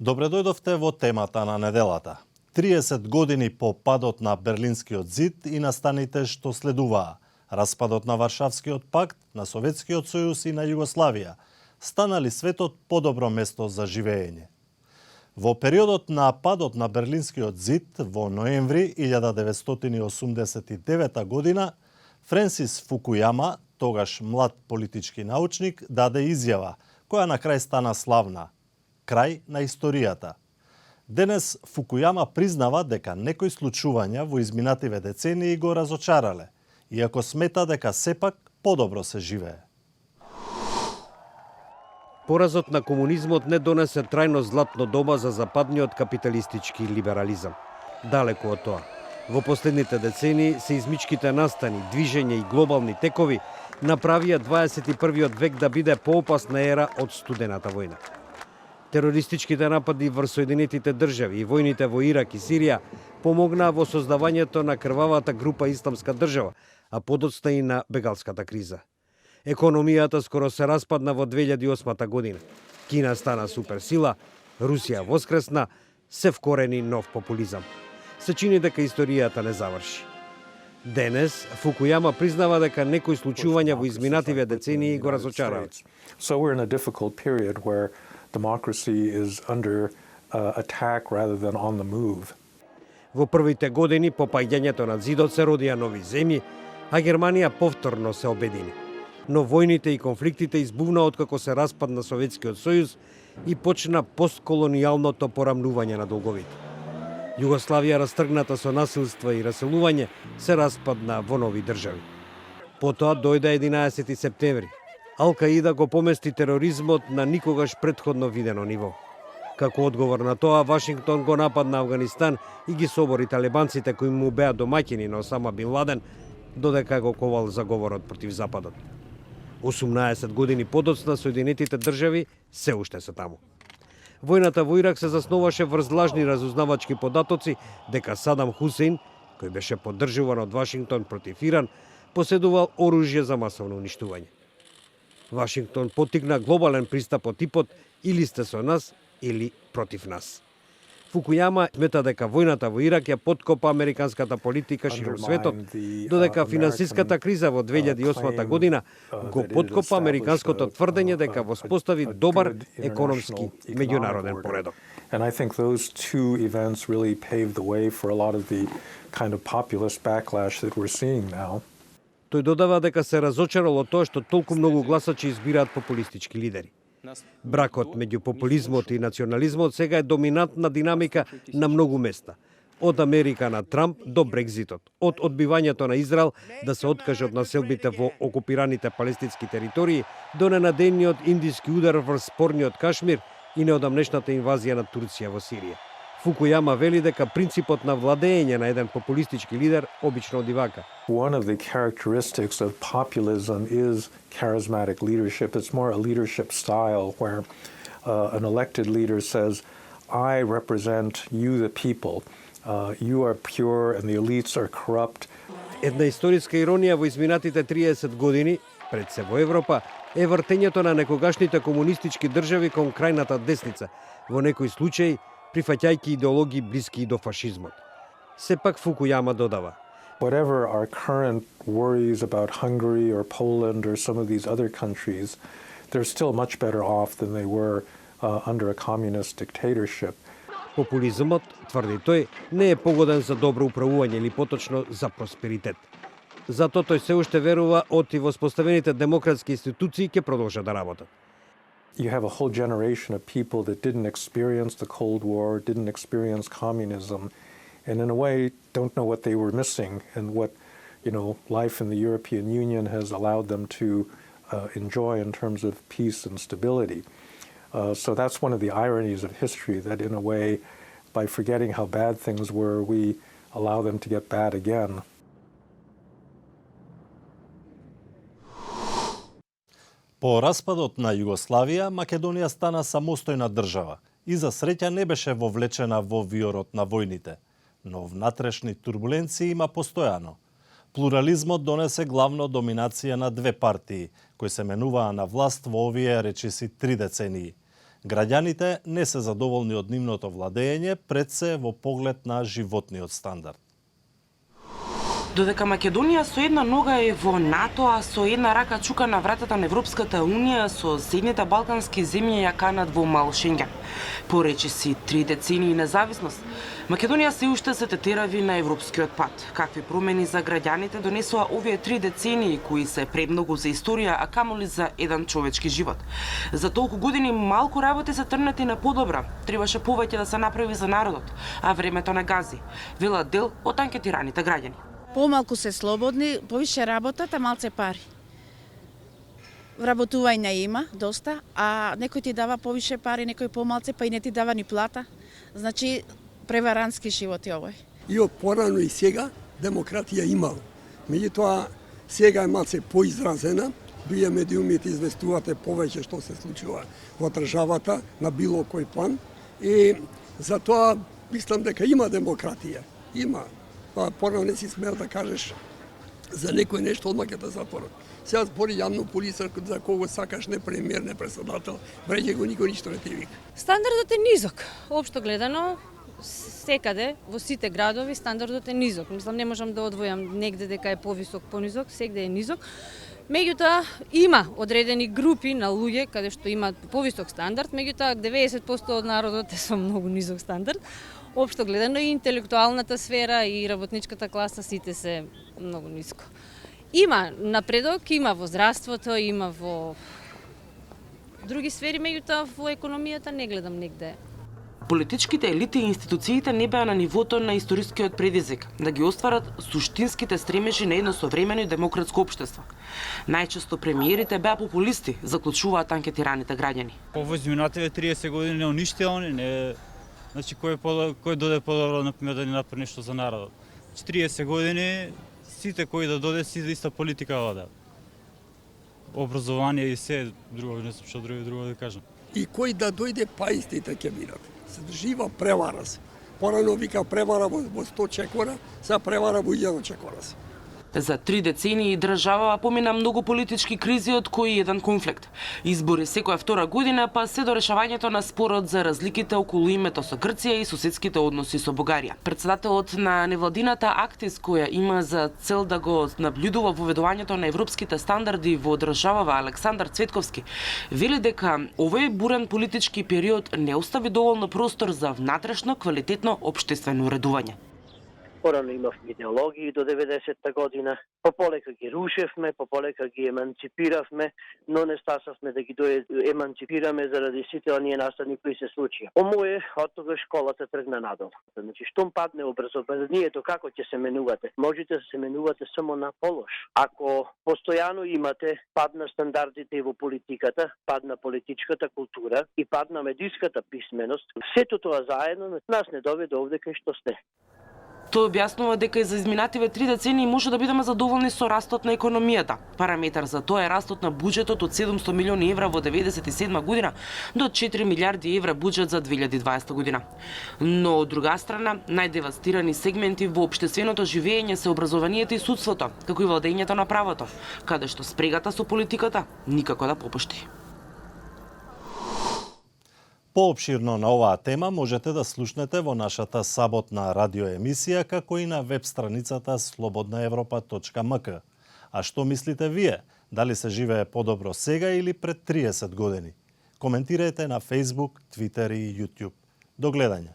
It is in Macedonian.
Добре дојдовте во темата на неделата. 30 години по падот на Берлинскиот зид и настаните што следуваа, распадот на Варшавскиот пакт, на Советскиот сојуз и на Југославија, станали светот подобро место за живење. Во периодот на падот на Берлинскиот зид во ноември 1989 година, Френсис Фукујама, тогаш млад политички научник, даде изјава, која на крај стана славна. Крај на историјата. Денес Фукујама признава дека некои случувања во изминативе децении го разочарале, иако смета дека сепак подобро се живее. Поразот на комунизмот не донесе трајно златно доба за западниот капиталистички либерализам. Далеку од тоа. Во последните децении сеизмичките настани, движења и глобални текови направија 21. век да биде поопасна ера од студената војна. Терористичките напади врз Соединетите држави и војните во Ирак и Сирија помогнаа во создавањето на крвавата група Исламска држава, а подоцна и на бегалската криза. Економијата скоро се распадна во 2008 година. Кина стана суперсила, Русија воскресна, се вкорени нов популизам. Се чини дека историјата не заврши. Денес Фукујама признава дека некои случувања во изминативе децении го разочараат. So we're in a difficult period where democracy is under attack rather than on the move. Во првите години по паѓањето на зидот се родија нови земји, а Германија повторно се обедини. Но војните и конфликтите избувна откако се распадна Советскиот сојуз и почна постколонијалното порамнување на долговите. Југославија, растргната со насилство и раселување, се распадна во нови држави. Потоа дојде 11 септември. Ал-Каида го помести тероризмот на никогаш претходно видено ниво. Како одговор на тоа, Вашингтон го нападна Авганистан и ги собори талибанците кои му беа домаќини на Осама Бин Ладен, додека го ковал заговорот против Западот. 18 години подоцна Соединетите држави се уште се таму. Војната во Ирак се засноваше врз лажни разузнавачки податоци дека Садам Хусейн, кој беше поддржуван од Вашингтон против Иран, поседувал оружје за масовно уништување. Вашингтон поттикна глобален пристап од типот или сте со нас, или против нас. Фукујама смета дека војната во Ирак ја подкопа американската политика широк светот, додека финансиската криза во 2008 година го подкопа американското тврдење дека воспостави добар економски меѓународен поредок. And I think those two events really paved the way for a lot of the kind of populist backlash that we're seeing now. Тој додава дека се разочарал од тоа што толку многу гласачи избираат популистички лидери. Бракот меѓу популизмот и национализмот сега е доминантна динамика на многу места. Од Америка на Трамп до Брекзитот, од одбивањето на Израел да се откаже од населбите во окупираните палестински територии до ненадејниот индиски удар врз спорниот Кашмир и неодамнешната инвазија на Турција во Сирија. Фукујама вели дека принципот на владење на еден популистички лидер обично одивака. One of the characteristics of populism is charismatic leadership. It's more a leadership style where an elected leader says, I represent you the people. You are pure and the elites are corrupt. Една историска иронија во изминатите 30 години, пред се во Европа, е вртењето на некогашните комунистички држави кон крајната десница, во некои случаи прифаќајќи идеологии блиски до фашизмот. Сепак Фукујама додава: Whatever our current worries about Hungary or Poland or some of these other countries, they're still much better off than they were under a communist dictatorship. Популизмот, тврди тој, не е погоден за добро управување или поточно за просперитет. Затоа тој се уште верува од и воспоставените демократски институции ќе продолжат да работат. You have a whole generation of people that didn't experience the Cold War, didn't experience communism, and in a way don't know what they were missing and what, life in the European Union has allowed them to enjoy in terms of peace and stability. So that's one of the ironies of history, that in a way, by forgetting how bad things were, we allow them to get bad again. По распадот на Југославија, Македонија стана самостојна држава и за среќа не беше вовлечена во виорот на војните, но внатрешни турбуленции има постојано. Плурализмот донесе главно доминација на две партии, кои се менуваа на власт во овие речиси 3 децении. Граѓаните не се задоволни од нивното владење, пред се во поглед на животниот стандард. Додека Македонија со една нога е во НАТО, а со една рака чука на вратата на Европската Унија, соседните балкански земји ја канат во мал Шенген. Поречи си 3 децении независност, Македонија се уште се тетирави на европскиот пат. Какви промени за граѓаните донесоа овие 3 децении кои се премногу за историја, а камоли за еден човечки живот? За толку години малку работи се трнати на подобра. Требаше повеќе да се направи за народот, а времето не гази, велат дел од анкетираните граѓани. Помалку се слободни, повише работат, а малце пари. Вработување има доста, а некој ти дава повише пари, некој помалце, па и не ти дава ни плата. Значи, преварански живот е овој. И од порано и сега демократија имало. Меѓутоа, сега е малце поизразена, вие медиумите известувате повеќе што се случува во државата на било кој план и затоа мислам дека има демократија. Има. Па порано не си смел да кажеш за некој нешто, одма ќе те затворат. Сега збори јавно полица за кого сакаш, не премиер, не председател, бреќе го никој ништо не ти вика. Стандардот е низок. Општо гледано, секаде, во сите градови, стандардот е низок. Мислам, не можам да одвојам негде дека е повисок, понизок, сегде е низок. Меѓутоа, има одредени групи на луѓе каде што имаат повисок стандард, меѓутоа 90% од народот е со многу низок стандард. Општо гледано и интелектуалната сфера и работничката класа сите се многу ниско. Има напредок, има во здравството, има во други сфери, меѓутоа во економијата не гледам негде. Политичките елити и институциите не беа на нивото на историскиот предизвик да ги остварат суштинските стремежи на едно современо и демократско општество. Најчесто премиерите беа популисти, заклучуваат анкетираните граѓани. Во изминативе 30 години не уништило, не. Значи кој доде подобро например да ни направи нешто за народот. 40 години сите кои да доде си за иста политика водат. Образование и се друго, не знам што друго да кажам. И кој да дојде, па истите ќе бидат. Се жива превара се. Порано вика превара во 100 чекора, сега превара во 1000 чекора се. За 3 децении државава помина многу политички кризи, од кои еден конфликт. Избори секоја втора година, па се до решавањето на спорот за разликите околу името со Грција и соседските односи со Бугарија. Председателот на невладината Актис, која има за цел да го наблюдува воведувањето на европските стандарди во државава, Александар Цветковски, вели дека овој бурен политички период не остави доволно простор за внатрешно квалитетно општествено уредување. Порано имавме идеологии до 90-та година, пополека ги рушевме, пополека ги еманципиравме, но не стасавме да ги еманципираме заради сите оние настани кои се случија. Омое, од тогаш школата тргна надолу. Значи, штом падне образованието, како ќе се менувате? Можете да се менувате само на полош. Ако постојано имате падна стандардите во политиката, падна политичката култура и падна медиската писменост, сето тоа заедно нас не доведе овде кај што сте. Тој објаснува дека и за изминативе 3 децении може да бидеме задоволни со растот на економијата. Параметар за тоа е растот на буџетот од 700 милиони евра во 1997 година до 4 милиарди евра буџет за 2020 година. Но од друга страна, најдевастирани сегменти во општественото живење се образованието и судството, како и владењето на правото, каде што спрегата со политиката никако да попушти. Поопширно на оваа тема можете да слушнете во нашата саботна радиоемисија, како и на веб страницата slobodnaevropa.mk. А што мислите вие? Дали се живее подобро сега или пред 30 години? Коментирајте на Facebook, Twitter и YouTube. До гледање.